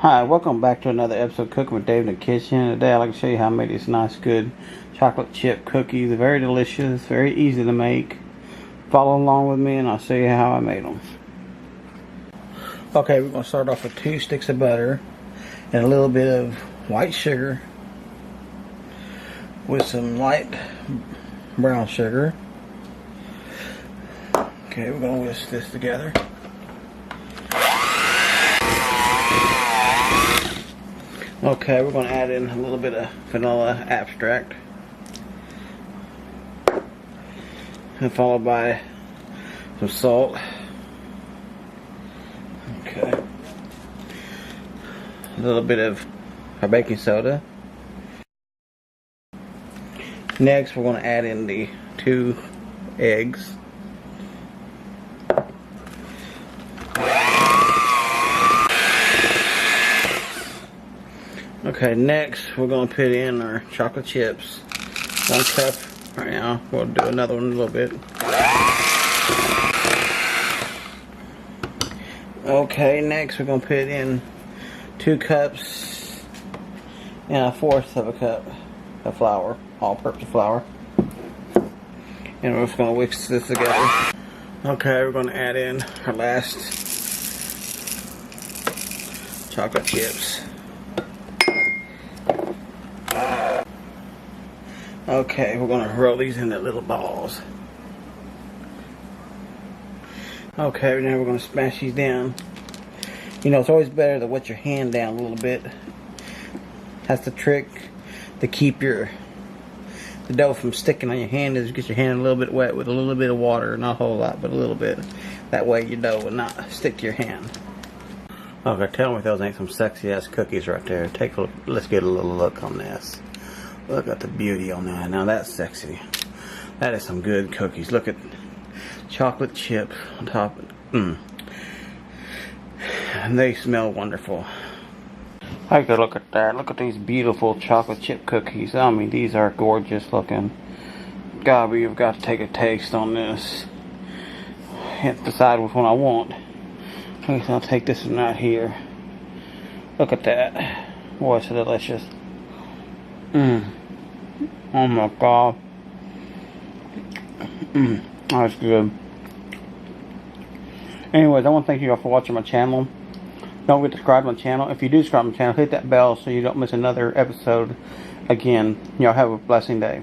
Hi, welcome back to another episode of Cooking with Dave in the Kitchen. Today I'd like to show you how I made these nice, good chocolate chip cookies. They're very delicious, very easy to make. Follow along with me and I'll show you how I made them. Okay, we're going to start off with 2 sticks of butter and a little bit of white sugar with some light brown sugar. Okay, we're going to whisk this together. Okay, we're going to add in a little bit of vanilla extract, and followed by some salt. Okay, a little bit of our baking soda. Next, we're going to add in the 2 eggs. Okay, next we're going to put in our chocolate chips. 1 cup right now. We'll do another one in a little bit. Okay, next we're going to put in 2 cups and 1/4 cup of flour, all-purpose flour. And we're just going to whisk this together. Okay, we're going to add in our last chocolate chips. Okay, we're going to roll these into little balls. Okay, now we're going to smash these down. You know, it's always better to wet your hand down a little bit. That's the trick to keep the dough from sticking on your hand, is get your hand a little bit wet with a little bit of water. Not a whole lot, but a little bit. That way your dough will not stick to your hand. Okay, tell me if those ain't some sexy ass cookies right there. Let's get a little look on this. Look at the beauty on that. Now that's sexy. That is some good cookies. Look at chocolate chips on top. And they smell wonderful. Take a look at that. Look at these beautiful chocolate chip cookies. I mean, these are gorgeous looking. God, we've got to take a taste on this and decide which one I want. Okay, so I'll take this one right here. Look at that. Boy, it's delicious. Oh my God. That's good. Anyways, I want to thank you all for watching my channel. Don't forget to subscribe to my channel. If you do subscribe to my channel, hit that bell so you don't miss another episode. Again, y'all have a blessing day.